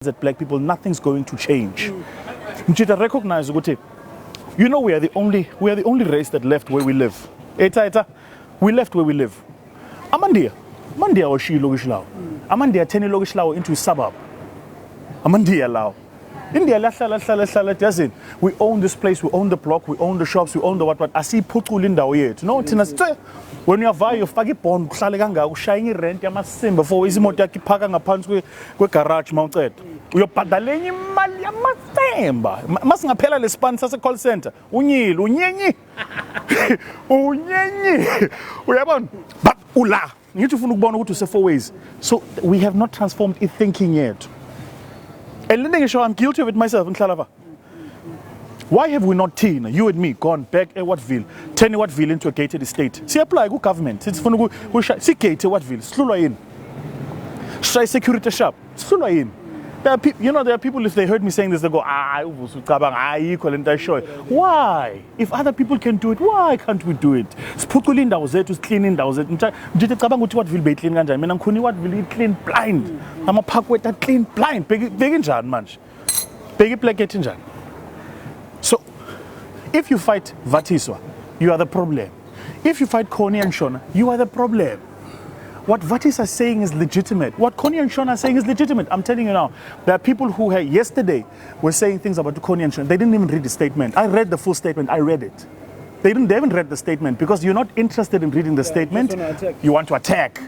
at black people, nothing's going to change. Mchita, recognize, you know, we are the only race that left where we live. We left where we live. Mandia washi logishlaw. Amandia teni logishlaw into a suburb. Amandia lao. India doesn't. We own this place, we own the block, we own the shops, we own the what. I see Putulinda yet. No, when you have you fagi pon, Saleganga, shiny rent, Yamasim before is Motaki Paganga Pans with garage mounted. You're padaleni Malia Matemba. Masanga Pella le sponsor as a call center. Unyenyi. We have on. But Ula. You to say 4 ways. So we have not transformed it thinking yet. And then I'm guilty of it myself in Klalava. Why have we not you and me, gone back at Wattville, turn Wattville into a gated estate? See, apply good government. It's for see gated Wattville, slow in. Try security shop, slow in. There are people, if they heard me saying this, they go, equal and I show it. Why? If other people can do it, why can't we do it? Spukulin that was there to clean that was it. What will be clean ganja? I'm what will be clean blind. I'm a park with that clean blind. Big injan manch. Big placket injan. So if you fight Vatiswa, you are the problem. If you fight Connie and Shona, you are the problem. What Vatis are saying is legitimate. What Connie and Sean are saying is legitimate. I'm telling you now, there are people who yesterday were saying things about Connie and Sean. They didn't even read the statement. I read the full statement. I read it. They haven't read the statement because you're not interested in reading the statement. You want to attack.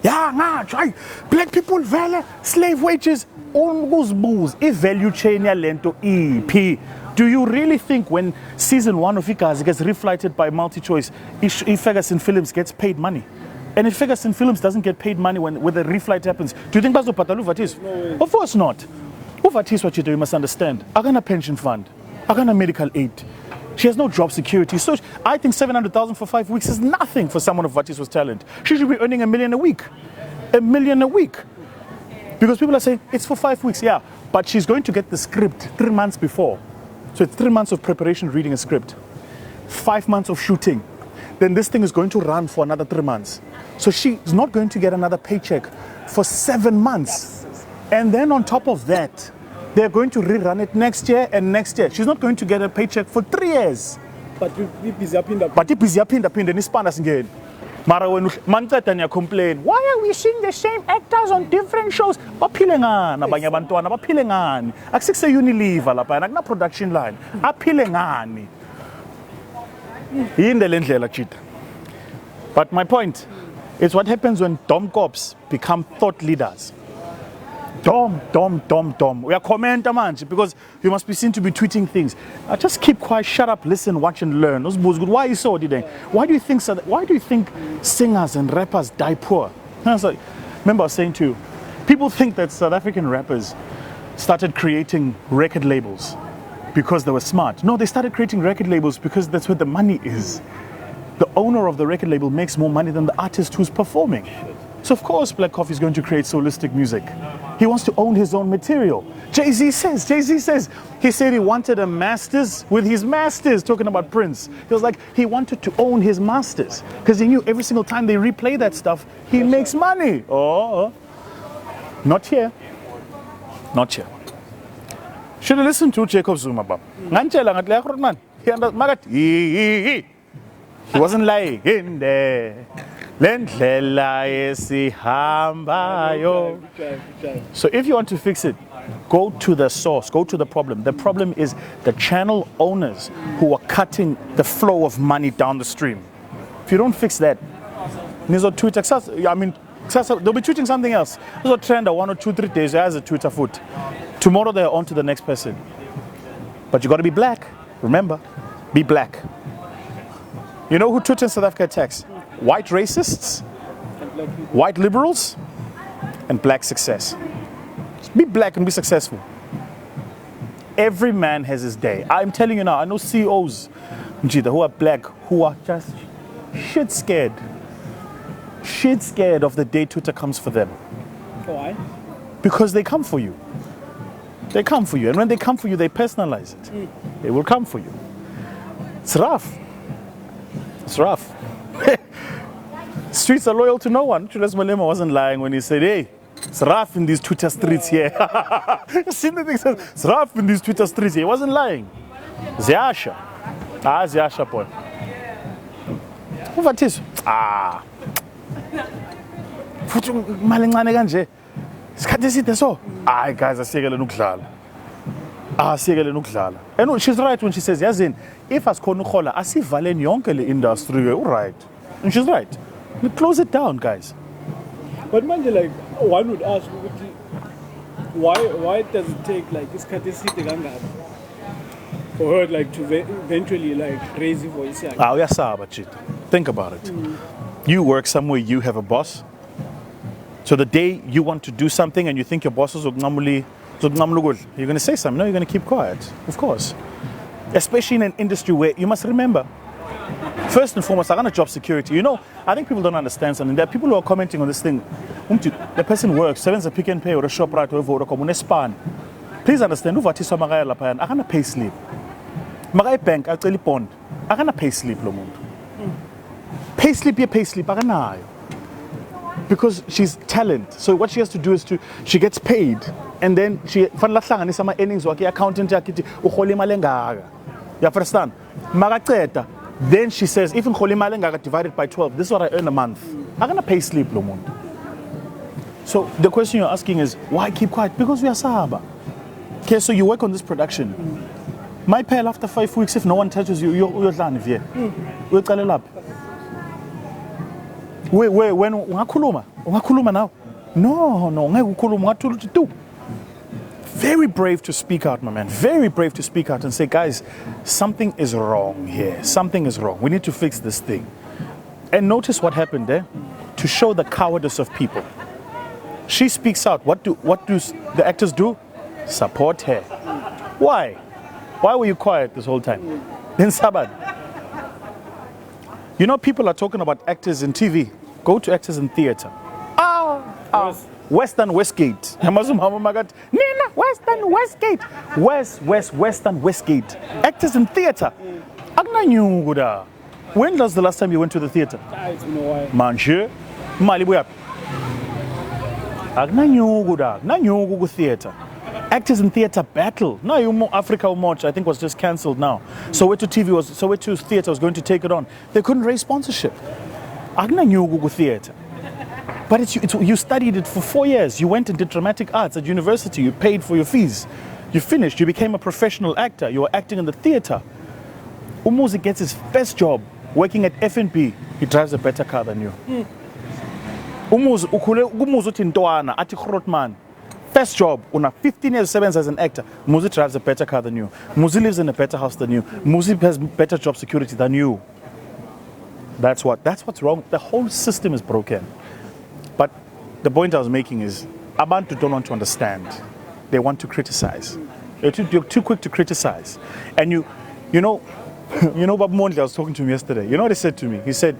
Try. Black people value slave wages. Almost booze. If value chain lento EP. Do you really think when season 1 of Ikazi gets reflighted by MultiChoice, if Ferguson Films gets paid money? And if Ferguson Films doesn't get paid money when the reflight happens, do you think Bazo Patalu Vatis? No, of course not. Who Vatis what you do, you must understand. I got a pension fund. I got a medical aid. She has no job security. So I think 700,000 for 5 weeks is nothing for someone of Vatiswa's talent. She should be earning $1 million a week. $1 million a week. Because people are saying, it's for 5 weeks. Yeah, but she's going to get the script 3 months before. So it's 3 months of preparation, reading a script. 5 months of shooting. Then this thing is going to run for another 3 months. So she's not going to get another paycheck for 7 months. And then on top of that, they're going to rerun it next year and next year. She's not going to get a paycheck for 3 years. But you're busy up in the again. Mara when Mantatanya complain, why are we seeing the same actors on different shows? Bapilengan, Abanyabantwana, Bapilengan. Aksik say Unilever, Lapana production line. Apilengani. In the Lendlela cheat. But my point is what happens when Dom cops become thought leaders. Dom. We are commenter man because you must be seen to be tweeting things. Just keep quiet, shut up, listen, watch and learn. Those bulls good. Why is so did they? Why do you think singers and rappers die poor? So, remember I was saying to you, people think that South African rappers started creating record labels because they were smart. No, they started creating record labels because that's where the money is. The owner of the record label makes more money than the artist who's performing. So of course Black Coffee is going to create solistic music. He wants to own his own material. Jay-Z says, he said he wanted a masters with his masters, talking about Prince. He was like, he wanted to own his masters because he knew every single time they replay that stuff, he makes money. Oh, not here. Not here. Should have listened to Jacob Zuma. He wasn't lying in there. So if you want to fix it, go to the source, go to the problem. The problem is the channel owners who are cutting the flow of money down the stream. If you don't fix that, they'll be tweeting something else. There's a trend that 1 or 2, 3 days has a Twitter foot. Tomorrow they're on to the next person. But you got to be black. Remember, be black. You know who Twitter in South Africa attacks? White racists, white liberals, and black success. Be black and be successful. Every man has his day. I'm telling you now, I know CEOs who are black, who are just shit scared of the day Twitter comes for them. Why? Because they come for you. They come for you. And when they come for you, they personalize it. They will come for you. It's rough. It's rough. Streets are loyal to no one. Julius Malema wasn't lying when he said, hey, It's rough in these Twitter streets here. See the thing says, it's rough in these Twitter streets here. He wasn't lying. Ziyasha. Ziyasha boy. Vatiswa. Futhi imali encane kanje. Isikhathi eside so. Guys, asiyekele ukudlala. Asiyekele ukudlala. And she's right when she says, yazini, if asikhona ukhola, asivaleni yonke le industry ke, right. And she's right. We close it down, guys. But manje, like, one would ask, why does it take like isikhathi eside kangaka for her like to eventually like raise your voice? Uyasaba, Chita. Think about it. You work somewhere, you have a boss. So the day you want to do something and you think your boss is you're going to say something. No, you're going to keep quiet. Of course. Especially in an industry where you must remember, first and foremost, I got job security. You know, I think people don't understand something. There are people who are commenting on this thing. The person works, seven a Pick and Pay or a shop right over a span. Please understand, Vatiswa magaya lapha I can't pay sleep. Magaya bank, I tell you bond. I can't pay sleep lo muntu. Pay sleep, I can't. Because she's talent. So what she has to do is she gets paid and then she fanlahlangana sama earnings wakhe accountant yakhe uhola imali engaka. You understand? Magaceta. Then she says if ngihola imali engaka divided by 12, this is what I earn a month. I'm going to pay sleep lo muntu. So the question you're asking is why keep quiet? Because we are sahaba. Okay, so you work on this production. My pay after 5 weeks if no one touches you, you're done here. Uyaqalela lapha. When ungakhuluma now? No, ngeke ukhuluma ngathula uthi Very brave to speak out, my man. Very brave to speak out and say, guys, something is wrong here. Something is wrong. We need to fix this thing. And notice what happened there to show the cowardice of people. She speaks out. What do the actors do? Support her. Why? Why were you quiet this whole time? Then Sabad. You know, people are talking about actors in TV. Go to actors in theater. Western Westgate. Nina, Western Westgate. Western Westgate. Actors in theater. When was the last time you went to the theater? It's been a while. Manje, Malibu. Agnanyugu theater. Actors in theater battle. Now Africa Watch I think was just cancelled now. Soweto Theatre was going to take it on. They couldn't raise sponsorship. Agnanyugu theater. But you studied it for 4 years. You went and did dramatic arts at university. You paid for your fees. You finished. You became a professional actor. You were acting in the theater. Umuzi gets his first job working at F&B. He drives a better car than you. Umuzi uthi ntwana athi Grotman. First job, una 15 years servants as an actor. Muzi drives a better car than you. Muzi lives in a better house than you. Muzi has better job security than you. That's what's wrong. The whole system is broken. But the point I was making is, Abantu don't want to understand. They want to criticize. You're too quick to criticize. And you know, Bob Mondley, I was talking to him yesterday. You know what he said to me? He said,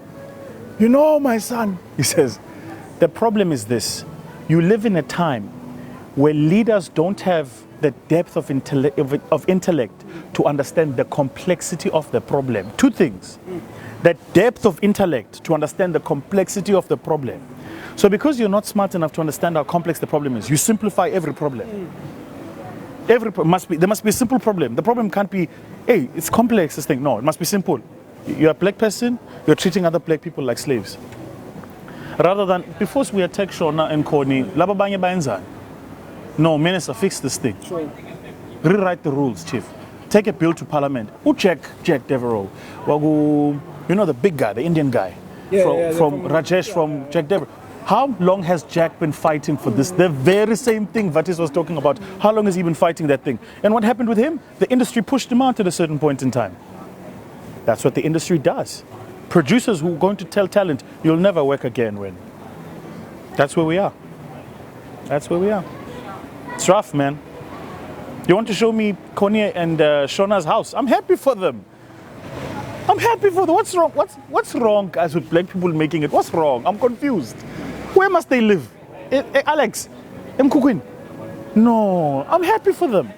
you know, my son, he says, the problem is this. You live in a time where leaders don't have the depth of intellect to understand the complexity of the problem. Two things. The depth of intellect to understand the complexity of the problem. So because you're not smart enough to understand how complex the problem is, you simplify every problem. There must be a simple problem. The problem can't be, hey, it's complex, this thing. No, it must be simple. You're a black person, you're treating other black people like slaves. Rather than, before we attack Shona and Koni, lababanye baenzani. No, minister, fix this thing. Sure. Rewrite the rules, chief. Take a bill to parliament. Who Jack Devereux? You know the big guy, the Indian guy. From Rajesh, from Jack Devereux. How long has Jack been fighting for this? The very same thing Vatis was talking about. How long has he been fighting that thing? And what happened with him? The industry pushed him out at a certain point in time. That's what the industry does. Producers who are going to tell talent, you'll never work again when. That's where we are. That's where we are. It's rough, man. You want to show me Konya and Shona's house? I'm happy for them. I'm happy for them. What's wrong? What's wrong, guys, with black people making it? What's wrong? I'm confused. Where must they live? Alex, Mkukwin. No, I'm happy for them.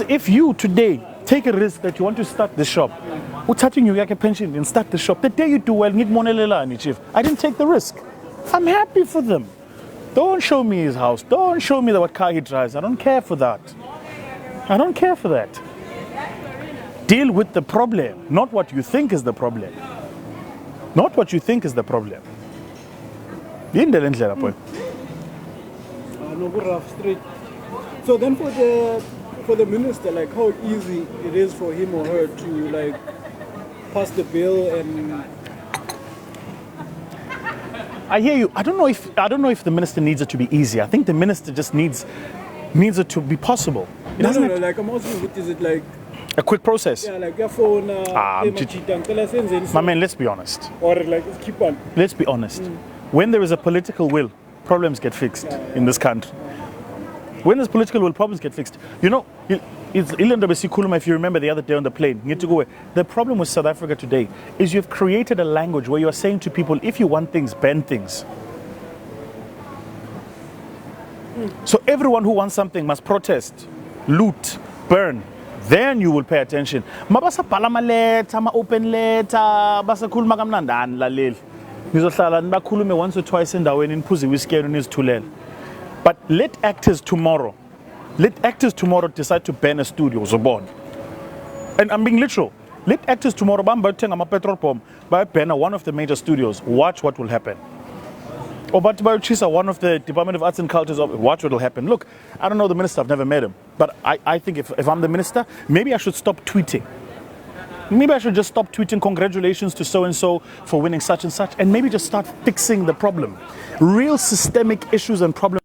If you today take a risk that you want to start the shop, what's touching you like a pension and start the shop? The day you do well, need monelelani, chief. I didn't take the risk. I'm happy for them. Don't show me his house. Don't show me what car he drives. I don't care for that. I don't care for that. Deal with the problem, not what you think is the problem. Not what you think is the problem. Indlela indlela boy. No, rough straight. So then for the minister, like how easy it is for him or her to like pass the bill and. I hear you. I don't know if the minister needs it to be easy. I think the minister just needs it to be possible. No, like I'm asking, what is it like? A quick process. Yeah, like your phone. My man, let's be honest. Or like keep on. Let's be honest. When there is a political will, problems get fixed in this country. When there's political will, problems get fixed. You know, if you remember the other day on the plane, the problem with South Africa today is you've created a language where you're saying to people, if you want things, ban things. So everyone who wants something must protest, loot, burn. Then you will pay attention. Mabasa palama letter, ma open letter, basa khuluma kamnandani laleli. Ngizohlala nibakhulume once or twice endaweni niphuze whiskey nizithulele. But let actors tomorrow decide to ban a studio, Zobon. And I'm being literal. Let actors tomorrow bamba petrol bomb by ban one of the major studios. Watch what will happen. Or but by Chisa, one of the Department of Arts and Cultures, watch what will happen. Look, I don't know the minister, I've never met him. But I think if I'm the minister, maybe I should stop tweeting. Maybe I should just stop tweeting congratulations to so-and-so for winning such and such, and maybe just start fixing the problem. Real systemic issues and problems.